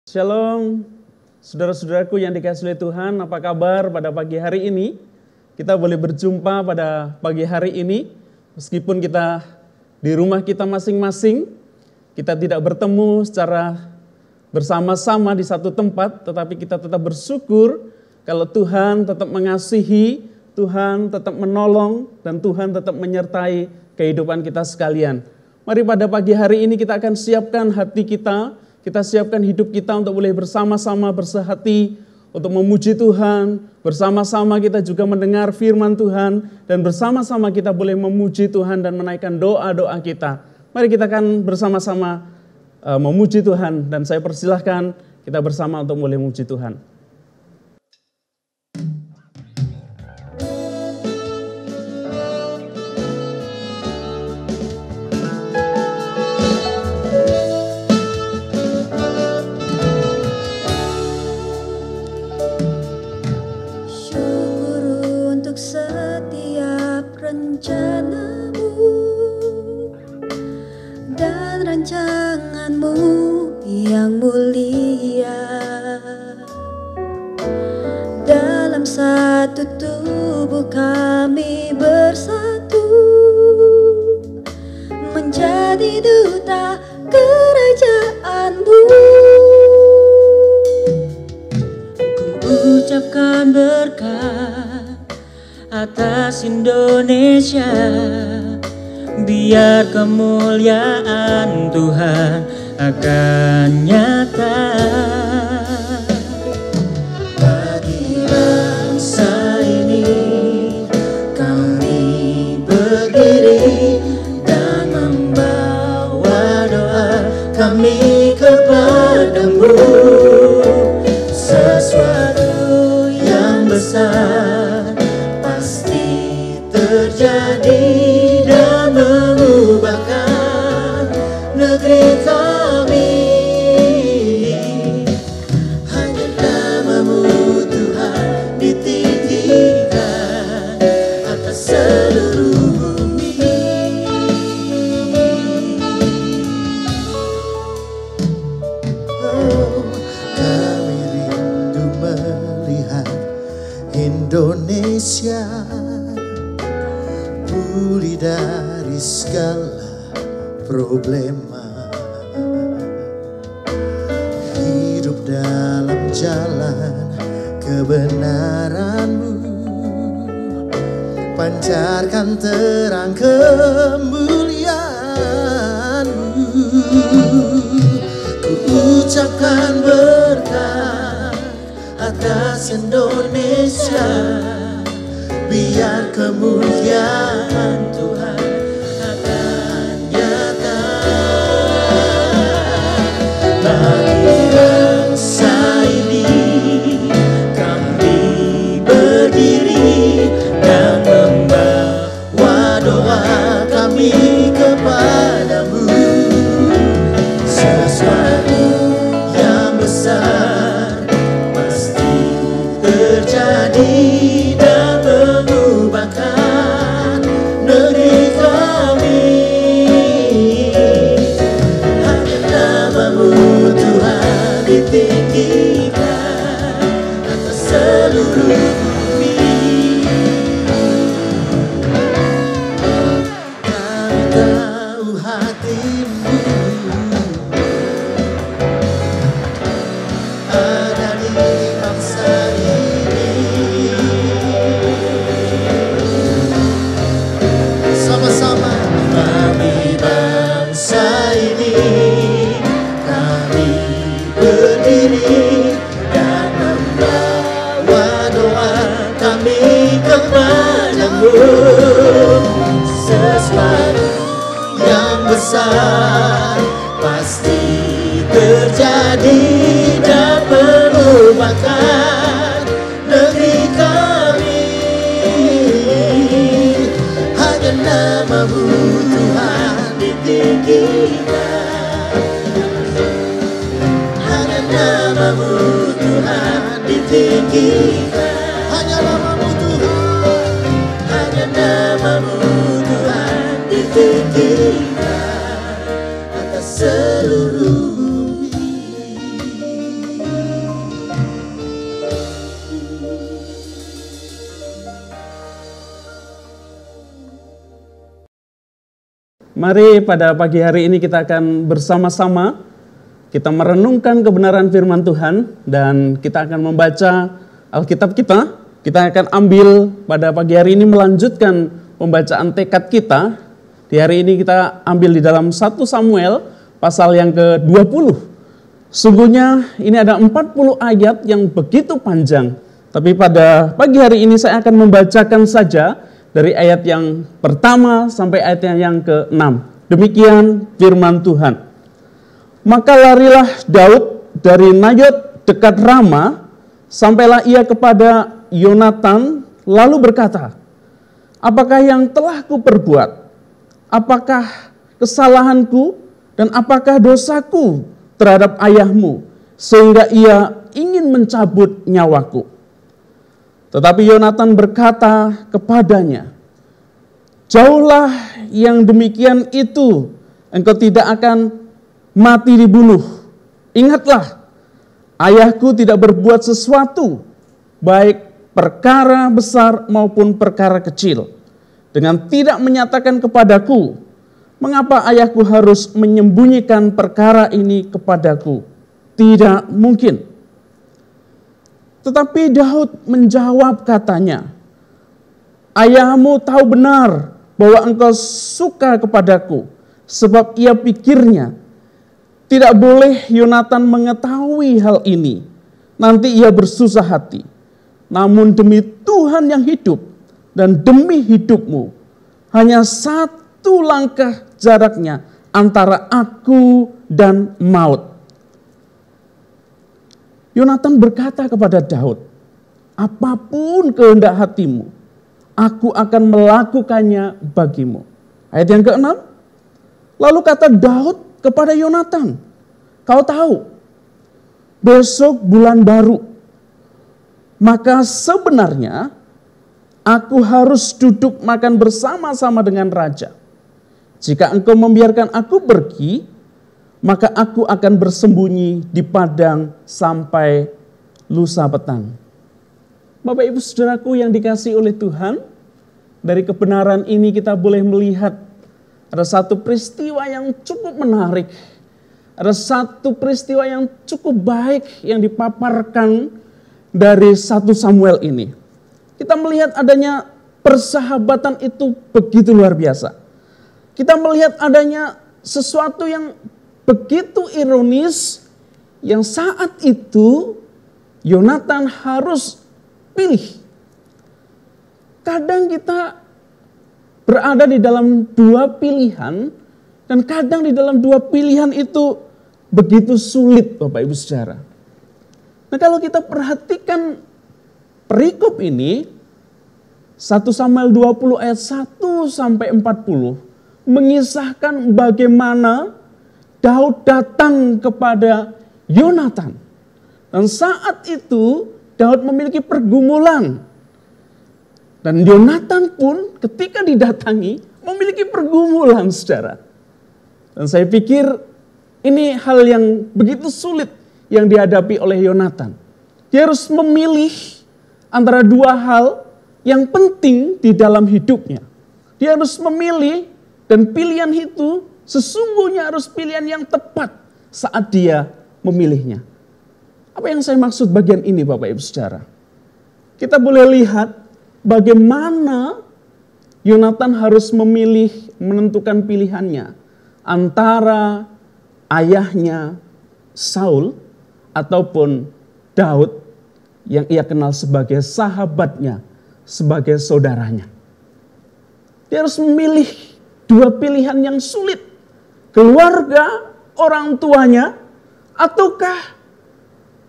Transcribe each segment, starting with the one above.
Shalom, saudara-saudaraku yang dikasihi oleh Tuhan, apa kabar pada pagi hari ini? Kita boleh berjumpa pada pagi hari ini, meskipun kita di rumah kita masing-masing, kita tidak bertemu secara bersama-sama di satu tempat, tetapi kita tetap bersyukur kalau Tuhan tetap mengasihi, Tuhan tetap menolong, dan Tuhan tetap menyertai kehidupan kita sekalian. Mari pada pagi hari ini kita akan siapkan hati kita siapkan hidup kita untuk boleh bersama-sama bersehati untuk memuji Tuhan. Bersama-sama kita juga mendengar firman Tuhan dan bersama-sama kita boleh memuji Tuhan dan menaikkan doa-doa kita. Mari kita akan bersama-sama memuji Tuhan dan saya persilahkan kita bersama untuk boleh memuji Tuhan. Rencanamu dan rancanganmu yang mulia dalam satu tubuh kami bersatu menjadi duta kerajaan-Mu. Ku ucapkan berkat atas Indonesia, biar kemuliaan Tuhan akan nyata. Bagi bangsa ini kami berdiri dan membawa doa kami kepadamu. Sesuatu yang besar terjadi dan mengubahkan negeri kami. Hanya nama-Mu Tuhan ditinggikan atas seluruh bumi. Oh, kami rindu melihat Indonesia pulih dari segala problema, hidup dalam jalan kebenaran-Mu, pancarkan terang kemuliaan-Mu. Ku ucapkan berkat atas Indonesia, biar kemuliaan Tuhan akan nyata. Bagi bangsa ini kami berdiri dan membawa doa kami kepadamu. Sesuatu yang besar pasti terjadi dan mengubahkan negeri kami. Hanya nama-Mu Tuhan ditinggikan atas seluruh bumi. Kami tahu hati-Mu ada di bangsa ini. Sama-sama kami bangsa ini, kami berdiri dan membawa doa kami kepadamu. Sesuatu yang besar pasti terjadi dan mengubahkan negeri kami. Hanya nama-Mu Tuhan ditinggikan, hanya nama-Mu Tuhan ditinggikan. Hanya nama-Mu Tuhan, hanya nama-Mu Tuhan ditinggikan atas seluruh bumi. Mari pada pagi hari ini kita akan bersama-sama kita merenungkan kebenaran firman Tuhan dan kita akan membaca Alkitab kita. Kita akan ambil pada pagi hari ini melanjutkan pembacaan tekad kita. Di hari ini kita ambil di dalam 1 Samuel pasal yang ke-20. Sungguhnya ini ada 40 ayat yang begitu panjang. Tapi pada pagi hari ini saya akan membacakan saja dari ayat yang pertama sampai ayat yang ke-6. Demikian firman Tuhan. Maka larilah Daud dari Nayot dekat Rama, sampailah ia kepada Yonatan, lalu berkata, apakah yang telah kuperbuat? Apakah kesalahanku dan apakah dosaku terhadap ayahmu, sehingga ia ingin mencabut nyawaku? Tetapi Yonatan berkata kepadanya, jauhlah yang demikian itu, engkau tidak akan mati dibunuh. Ingatlah, ayahku tidak berbuat sesuatu, baik perkara besar maupun perkara kecil, dengan tidak menyatakan kepadaku, mengapa ayahku harus menyembunyikan perkara ini kepadaku? Tidak mungkin. Tetapi Daud menjawab katanya, ayahmu tahu benar bahwa engkau suka kepadaku, sebab ia pikirnya, tidak boleh Yonatan mengetahui hal ini, nanti ia bersusah hati. Namun demi Tuhan yang hidup dan demi hidupmu, hanya satu langkah jaraknya antara aku dan maut. Yonatan berkata kepada Daud, apapun kehendak hatimu, aku akan melakukannya bagimu. Ayat yang ke-6, lalu kata Daud kepada Yonatan, kau tahu, besok bulan baru, maka sebenarnya aku harus duduk makan bersama-sama dengan raja. Jika engkau membiarkan aku pergi, maka aku akan bersembunyi di padang sampai lusa petang. Bapak ibu saudaraku yang dikasihi oleh Tuhan, dari kebenaran ini kita boleh melihat ada satu peristiwa yang cukup menarik. Ada satu peristiwa yang cukup baik yang dipaparkan dari 1 Samuel ini. Kita melihat adanya persahabatan itu begitu luar biasa. Kita melihat adanya sesuatu yang begitu ironis, yang saat itu Yonatan harus pilih. Kadang kita berada di dalam dua pilihan, dan kadang di dalam dua pilihan itu begitu sulit, Bapak Ibu Saudara. Nah, kalau kita perhatikan perikop ini, 1 Samuel 20 ayat 1 sampai 40 mengisahkan bagaimana Daud datang kepada Yonatan. Dan saat itu Daud memiliki pergumulan. Dan Yonatan pun ketika didatangi memiliki pergumulan, saudara. Dan saya pikir ini hal yang begitu sulit yang dihadapi oleh Yonatan. Dia harus memilih antara dua hal yang penting di dalam hidupnya. Dia harus memilih, dan pilihan itu sesungguhnya harus pilihan yang tepat saat dia memilihnya. Apa yang saya maksud bagian ini, Bapak Ibu Saudara? Kita boleh lihat bagaimana Yonatan harus memilih, menentukan pilihannya antara ayahnya Saul ataupun Daud yang ia kenal sebagai sahabatnya, sebagai saudaranya. Dia harus memilih dua pilihan yang sulit. Keluarga, orang tuanya, ataukah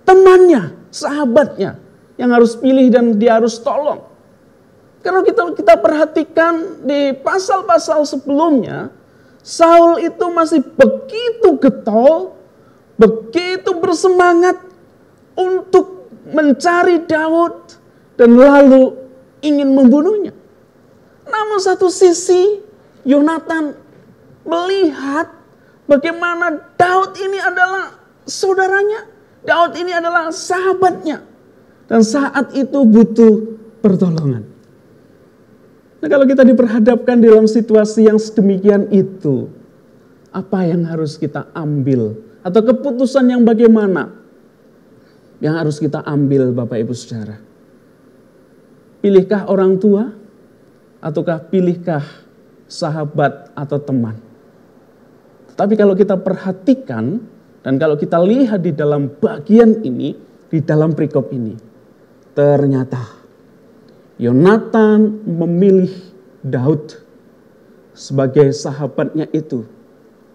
temannya, sahabatnya yang harus pilih dan dia harus tolong. Kalau kita perhatikan di pasal-pasal sebelumnya, Saul itu masih begitu getol, begitu bersemangat untuk mencari Daud dan lalu ingin membunuhnya. Namun satu sisi Yonatan melihat bagaimana Daud ini adalah saudaranya, Daud ini adalah sahabatnya, dan saat itu butuh pertolongan. Nah, kalau kita diperhadapkan dalam situasi yang sedemikian itu, apa yang harus kita ambil? Atau keputusan yang bagaimana yang harus kita ambil, Bapak Ibu Saudara? Pilihkah orang tua? Ataukah pilihkah sahabat atau teman? Tapi kalau kita perhatikan dan kalau kita lihat di dalam bagian ini, di dalam perikop ini, ternyata Yonatan memilih Daud sebagai sahabatnya itu,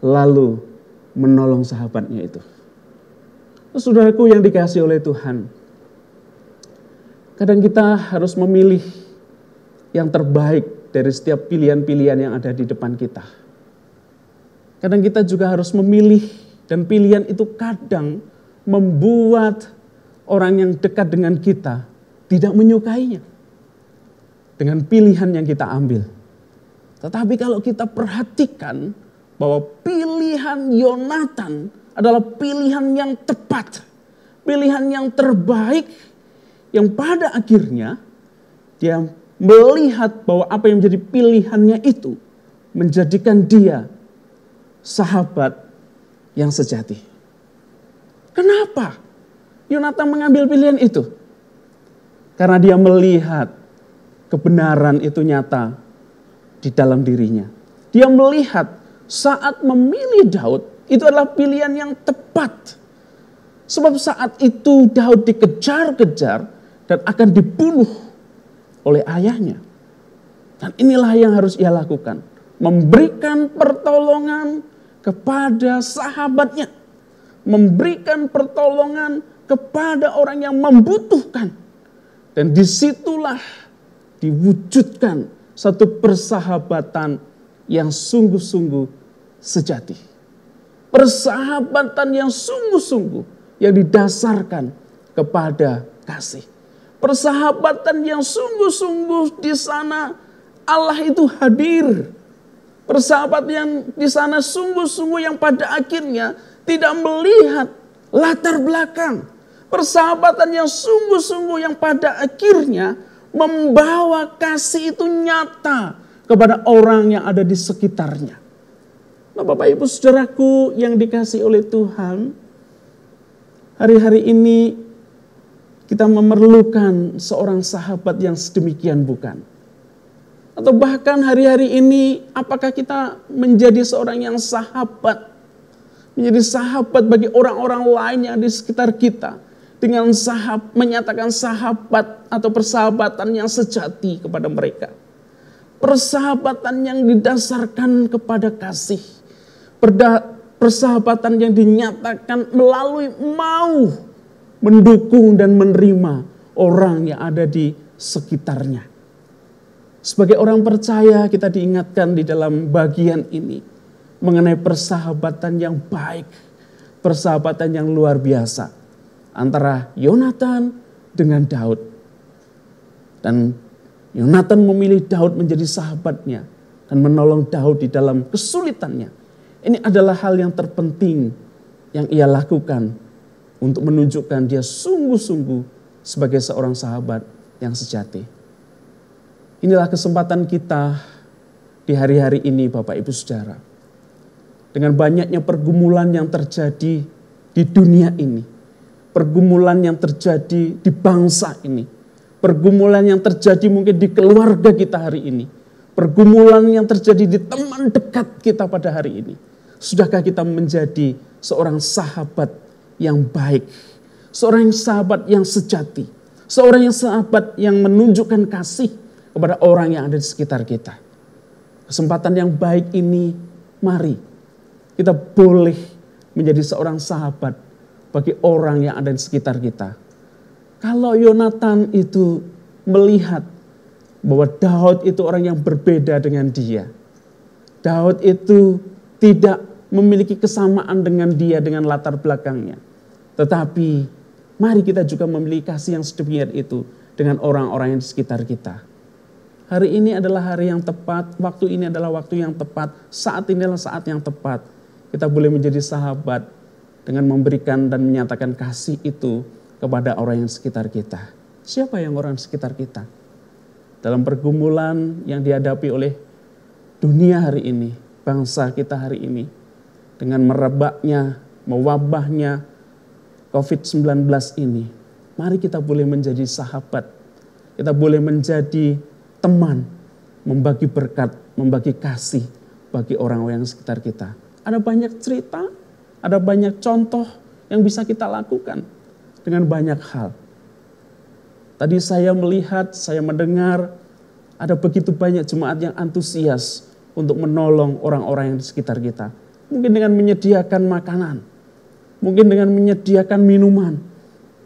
lalu menolong sahabatnya itu. Saudaraku yang dikasihi oleh Tuhan, kadang kita harus memilih yang terbaik dari setiap pilihan-pilihan yang ada di depan kita. Kadang kita juga harus memilih, dan pilihan itu kadang membuat orang yang dekat dengan kita tidak menyukainya dengan pilihan yang kita ambil. Tetapi kalau kita perhatikan bahwa pilihan Yonatan adalah pilihan yang tepat, pilihan yang terbaik, yang pada akhirnya dia melihat bahwa apa yang menjadi pilihannya itu menjadikan dia sahabat yang sejati. Kenapa Yonatan mengambil pilihan itu? Karena dia melihat kebenaran itu nyata di dalam dirinya. Dia melihat saat memilih Daud itu adalah pilihan yang tepat. Sebab saat itu Daud dikejar-kejar dan akan dibunuh oleh ayahnya. Dan inilah yang harus ia lakukan. Memberikan pertolongan kepada sahabatnya. Memberikan pertolongan kepada orang yang membutuhkan. Dan disitulah diwujudkan satu persahabatan yang sungguh-sungguh sejati. Persahabatan yang sungguh-sungguh yang didasarkan kepada kasih. Persahabatan yang sungguh-sungguh di sana Allah itu hadir. Persahabatan yang di sana sungguh-sungguh yang pada akhirnya tidak melihat latar belakang. Persahabatan yang sungguh-sungguh yang pada akhirnya membawa kasih itu nyata kepada orang yang ada di sekitarnya. Nah, Bapak Ibu Saudaraku yang dikasihi oleh Tuhan, hari-hari ini kita memerlukan seorang sahabat yang sedemikian bukan? Atau bahkan hari-hari ini apakah kita menjadi seorang yang sahabat? Menjadi sahabat bagi orang-orang lain yang di sekitar kita. Dengan menyatakan sahabat atau persahabatan yang sejati kepada mereka. Persahabatan yang didasarkan kepada kasih. Persahabatan yang dinyatakan melalui mau mendukung dan menerima orang yang ada di sekitarnya. Sebagai orang percaya kita diingatkan di dalam bagian ini mengenai persahabatan yang baik, persahabatan yang luar biasa antara Yonatan dengan Daud. Dan Yonatan memilih Daud menjadi sahabatnya dan menolong Daud di dalam kesulitannya. Ini adalah hal yang terpenting yang ia lakukan untuk menunjukkan dia sungguh-sungguh sebagai seorang sahabat yang sejati. Inilah kesempatan kita di hari-hari ini Bapak Ibu Saudara. Dengan banyaknya pergumulan yang terjadi di dunia ini. Pergumulan yang terjadi di bangsa ini. Pergumulan yang terjadi mungkin di keluarga kita hari ini. Pergumulan yang terjadi di teman dekat kita pada hari ini. Sudahkah kita menjadi seorang sahabat yang baik? Seorang sahabat yang sejati. Seorang sahabat yang menunjukkan kasih kepada orang yang ada di sekitar kita. Kesempatan yang baik ini, mari kita boleh menjadi seorang sahabat bagi orang yang ada di sekitar kita. Kalau Yonatan itu melihat bahwa Daud itu orang yang berbeda dengan dia. Daud itu tidak memiliki kesamaan dengan dia dengan latar belakangnya. Tetapi mari kita juga memiliki kasih yang sedemikian itu dengan orang-orang yang di sekitar kita. Hari ini adalah hari yang tepat, waktu ini adalah waktu yang tepat, saat ini adalah saat yang tepat. Kita boleh menjadi sahabat dengan memberikan dan menyatakan kasih itu kepada orang yang sekitar kita. Siapa yang orang sekitar kita? dalam pergumulan yang dihadapi oleh dunia hari ini, bangsa kita hari ini, dengan merebaknya, mewabahnya COVID-19 ini, mari kita boleh menjadi sahabat, kita boleh menjadi teman, membagi berkat, membagi kasih bagi orang-orang yang sekitar kita. Ada banyak cerita, ada banyak contoh yang bisa kita lakukan dengan banyak hal. Tadi saya melihat, saya mendengar ada begitu banyak jemaat yang antusias untuk menolong orang-orang yang di sekitar kita. Mungkin dengan menyediakan makanan, mungkin dengan menyediakan minuman,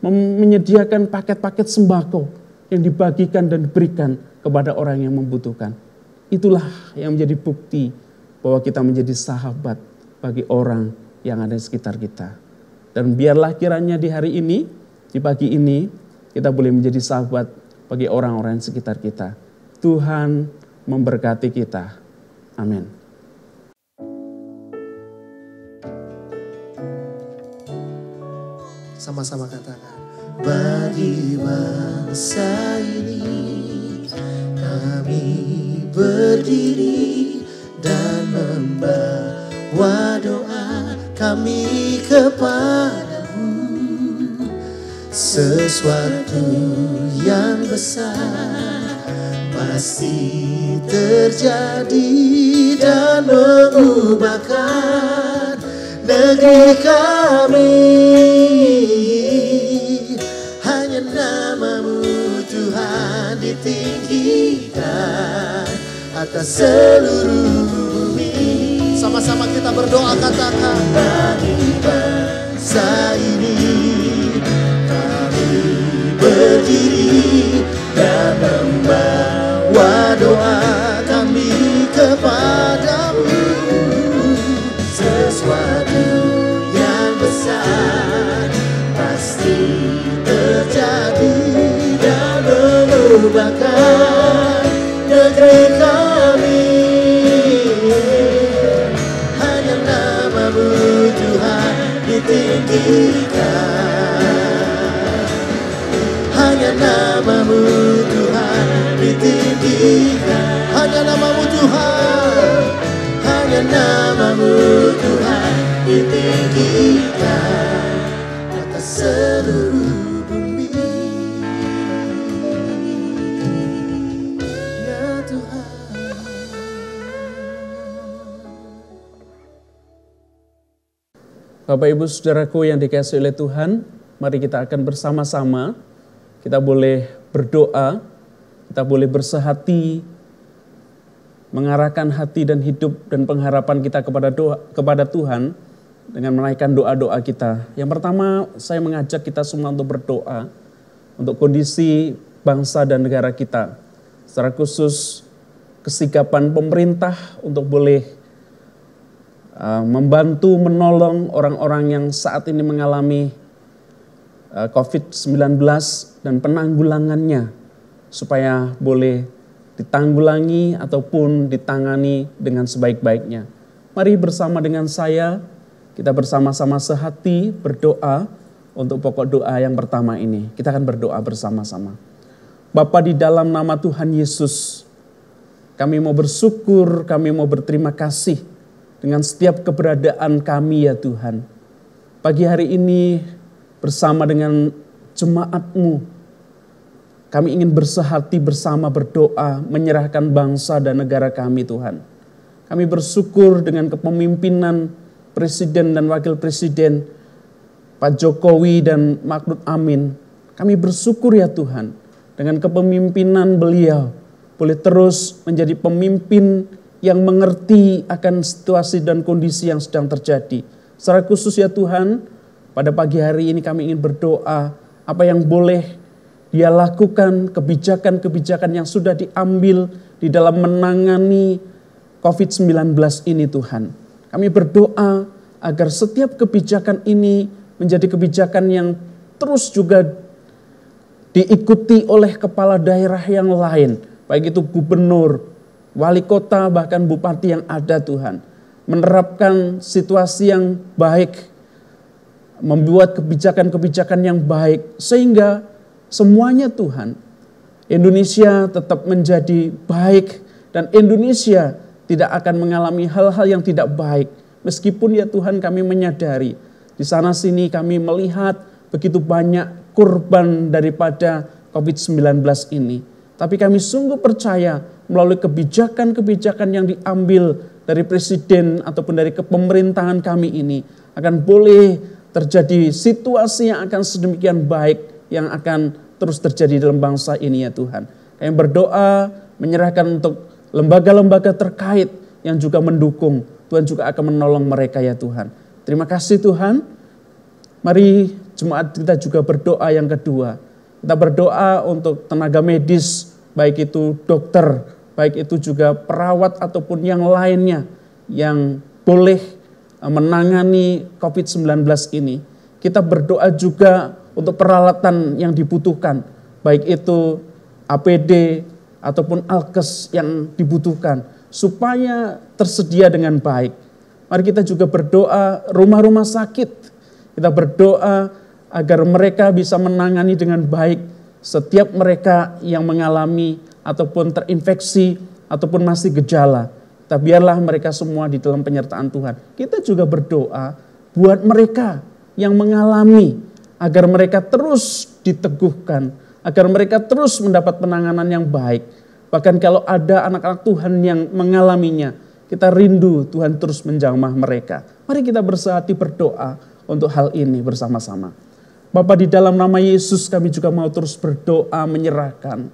menyediakan paket-paket sembako yang dibagikan dan diberikan kepada orang yang membutuhkan. Itulah yang menjadi bukti bahwa kita menjadi sahabat bagi orang yang ada di sekitar kita. Dan biarlah kiranya di hari ini, di pagi ini, kita boleh menjadi sahabat bagi orang-orang di sekitar kita. Tuhan memberkati kita. Amin. Sama-sama katakan. Bagi bangsa ini kami berdiri dan membawa doa kami kepadamu. Sesuatu yang besar pasti terjadi dan mengubahkan negeri kami. Hanya namamu Tuhan ditinggikan atas seluruh bumi. Sama-sama kita berdoa, katakan. Bagi bangsa ini kami berdiri dan membawa doa kami kepadamu. Sesuatu yang besar pasti terjadi dan mengubahkan negeri kami. Hanya namamu Tuhan ditinggikan. Hanya namamu Tuhan ditinggikan. Hanya namamu Tuhan. Hanya namamu Tuhan ditinggikan atas seluruh bumi. Ya Tuhan. Bapak Ibu Saudaraku yang dikasihi oleh Tuhan, mari kita akan bersama-sama, kita boleh berdoa, kita boleh bersehati, mengarahkan hati dan hidup dan pengharapan kita kepada Tuhan dengan menaikkan doa-doa kita. Yang pertama, saya mengajak kita semua untuk berdoa untuk kondisi bangsa dan negara kita. Secara khusus kesikapan pemerintah untuk boleh membantu menolong orang-orang yang saat ini mengalami COVID-19 dan penanggulangannya supaya boleh ditanggulangi ataupun ditangani dengan sebaik-baiknya. Mari bersama dengan saya, kita bersama-sama sehati berdoa untuk pokok doa yang pertama ini. Kita akan berdoa bersama-sama. Bapa, di dalam nama Tuhan Yesus, kami mau bersyukur, kami mau berterima kasih dengan setiap keberadaan kami ya Tuhan. Pagi hari ini bersama dengan jemaat-Mu, kami ingin bersehati bersama berdoa, menyerahkan bangsa dan negara kami Tuhan. Kami bersyukur dengan kepemimpinan Presiden dan Wakil Presiden, Pak Jokowi dan Ma'ruf Amin. Kami bersyukur ya Tuhan, dengan kepemimpinan beliau, boleh terus menjadi pemimpin yang mengerti akan situasi dan kondisi yang sedang terjadi. Secara khusus ya Tuhan, pada pagi hari ini kami ingin berdoa, apa yang boleh Dia lakukan, kebijakan-kebijakan yang sudah diambil di dalam menangani COVID-19 ini Tuhan. Kami berdoa agar setiap kebijakan ini menjadi kebijakan yang terus juga diikuti oleh kepala daerah yang lain. Baik itu gubernur, wali kota, bahkan bupati yang ada Tuhan. Menerapkan situasi yang baik, membuat kebijakan-kebijakan yang baik. Sehingga semuanya Tuhan Indonesia tetap menjadi baik dan Indonesia tidak akan mengalami hal-hal yang tidak baik. Meskipun ya Tuhan kami menyadari di sana sini kami melihat begitu banyak korban daripada COVID-19 ini. Tapi kami sungguh percaya melalui kebijakan-kebijakan yang diambil dari presiden ataupun dari kepemerintahan kami ini akan boleh terjadi situasi yang akan sedemikian baik yang akan terus terjadi dalam bangsa ini ya Tuhan. Kami berdoa menyerahkan untuk lembaga-lembaga terkait yang juga mendukung. Tuhan juga akan menolong mereka ya Tuhan. Terima kasih Tuhan. Mari jemaat kita juga berdoa yang kedua. Kita berdoa untuk tenaga medis, baik itu dokter, baik itu juga perawat ataupun yang lainnya yang boleh menangani COVID-19 ini. Kita berdoa juga untuk peralatan yang dibutuhkan, baik itu APD ataupun alkes yang dibutuhkan, supaya tersedia dengan baik. Mari kita juga berdoa rumah-rumah sakit. Kita berdoa agar mereka bisa menangani dengan baik setiap mereka yang mengalami ataupun terinfeksi ataupun masih gejala. Tapi biarlah mereka semua di dalam penyertaan Tuhan. Kita juga berdoa buat mereka yang mengalami agar mereka terus diteguhkan, agar mereka terus mendapat penanganan yang baik. Bahkan kalau ada anak-anak Tuhan yang mengalaminya, kita rindu Tuhan terus menjamah mereka. Mari kita bersatu berdoa untuk hal ini bersama-sama. Bapa, di dalam nama Yesus kami juga mau terus berdoa menyerahkan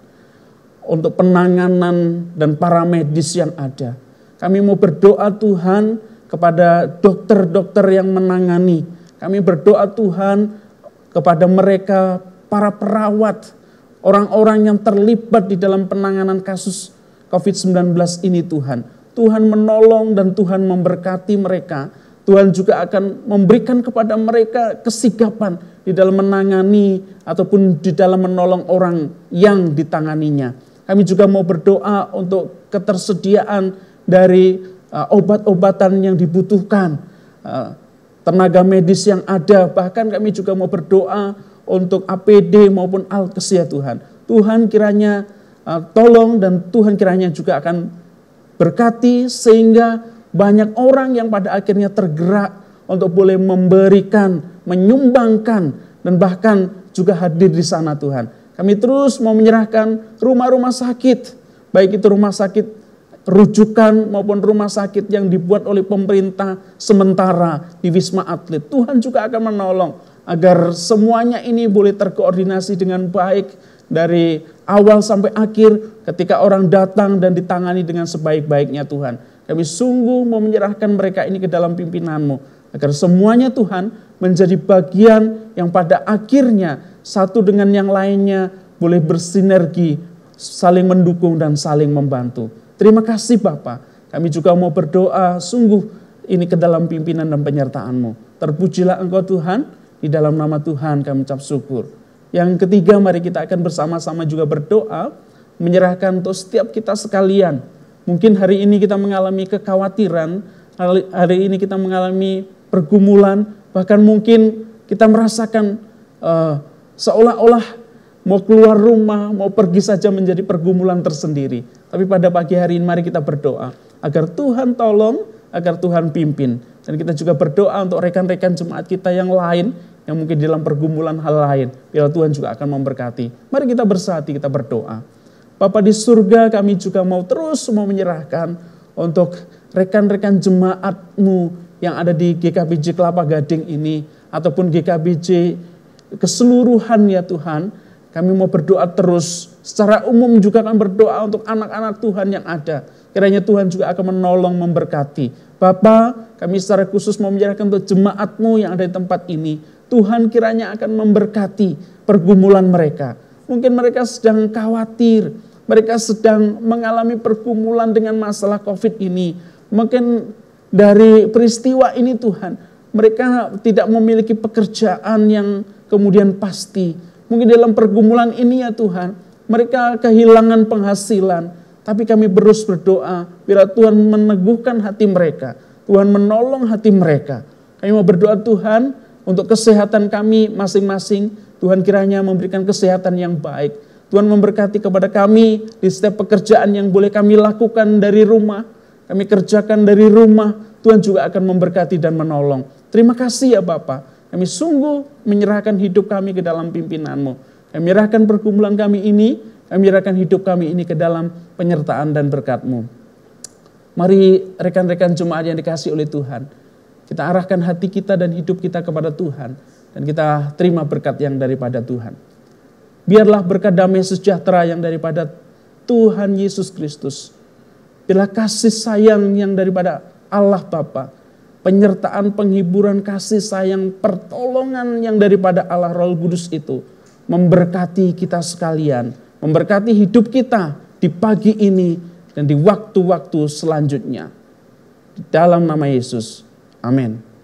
untuk penanganan dan para medis yang ada. Kami mau berdoa Tuhan kepada dokter-dokter yang menangani. Kami berdoa Tuhan kepada mereka para perawat, orang-orang yang terlibat di dalam penanganan kasus COVID-19 ini Tuhan. Tuhan menolong dan Tuhan memberkati mereka. Tuhan juga akan memberikan kepada mereka kesigapan di dalam menangani ataupun di dalam menolong orang yang ditanganinya. Kami juga mau berdoa untuk ketersediaan dari obat-obatan yang dibutuhkan, tenaga medis yang ada. Bahkan kami juga mau berdoa untuk APD maupun alkes ya Tuhan. Tuhan kiranya tolong dan Tuhan kiranya juga akan berkati sehingga banyak orang yang pada akhirnya tergerak untuk boleh memberikan, menyumbangkan, dan bahkan juga hadir di sana Tuhan. Kami terus mau menyerahkan rumah-rumah sakit, baik itu rumah sakit rujukan maupun rumah sakit yang dibuat oleh pemerintah sementara di Wisma Atlet. Tuhan juga akan menolong agar semuanya ini boleh terkoordinasi dengan baik dari awal sampai akhir ketika orang datang dan ditangani dengan sebaik-baiknya Tuhan. Kami sungguh mau menyerahkan mereka ini ke dalam pimpinan-Mu, agar semuanya Tuhan menjadi bagian yang pada akhirnya satu dengan yang lainnya boleh bersinergi, saling mendukung dan saling membantu. Terima kasih Bapa. Kami juga mau berdoa sungguh ini ke dalam pimpinan dan penyertaan-Mu. Terpujilah Engkau Tuhan, di dalam nama Tuhan kami ucap syukur. Yang ketiga, mari kita akan bersama-sama juga berdoa, menyerahkan untuk setiap kita sekalian. Mungkin hari ini kita mengalami kekhawatiran, hari ini kita mengalami pergumulan, bahkan mungkin kita merasakan seolah-olah mau keluar rumah, mau pergi saja menjadi pergumulan tersendiri. Tapi pada pagi hari ini mari kita berdoa agar Tuhan tolong, agar Tuhan pimpin. Dan kita juga berdoa untuk rekan-rekan jemaat kita yang lain, yang mungkin dalam pergumulan hal lain. Biar Tuhan juga akan memberkati. Mari kita bersatu, kita berdoa. Bapa di surga, kami juga mau terus menyerahkan untuk rekan-rekan jemaat-Mu yang ada di GKBJ Kelapa Gading ini, ataupun GKBJ keseluruhan ya Tuhan. Kami mau berdoa terus, secara umum juga akan berdoa untuk anak-anak Tuhan yang ada. Kiranya Tuhan juga akan menolong, memberkati. Bapa, kami secara khusus mau menyerahkan untuk jemaat-Mu yang ada di tempat ini. Tuhan kiranya akan memberkati pergumulan mereka. Mungkin mereka sedang khawatir, mereka sedang mengalami pergumulan dengan masalah COVID ini. Mungkin dari peristiwa ini Tuhan, mereka tidak memiliki pekerjaan yang kemudian pasti. Mungkin dalam pergumulan ini ya Tuhan, mereka kehilangan penghasilan. Tapi kami terus berdoa, biar Tuhan meneguhkan hati mereka. Tuhan menolong hati mereka. Kami mau berdoa Tuhan untuk kesehatan kami masing-masing. Tuhan kiranya memberikan kesehatan yang baik. Tuhan memberkati kepada kami di setiap pekerjaan yang boleh kami lakukan dari rumah, kami kerjakan dari rumah. Tuhan juga akan memberkati dan menolong. Terima kasih ya Bapa. Kami sungguh menyerahkan hidup kami ke dalam pimpinan-Mu. Kami menyerahkan pergumulan kami ini, kami menyerahkan hidup kami ini ke dalam penyertaan dan berkat-Mu. Mari rekan-rekan jemaat yang dikasihi oleh Tuhan, kita arahkan hati kita dan hidup kita kepada Tuhan, dan kita terima berkat yang daripada Tuhan. Biarlah berkat damai sejahtera yang daripada Tuhan Yesus Kristus. Biarlah kasih sayang yang daripada Allah Bapa, penyertaan, penghiburan, kasih sayang, pertolongan yang daripada Allah Roh Kudus itu memberkati kita sekalian, memberkati hidup kita di pagi ini dan di waktu-waktu selanjutnya. Di dalam nama Yesus, amin.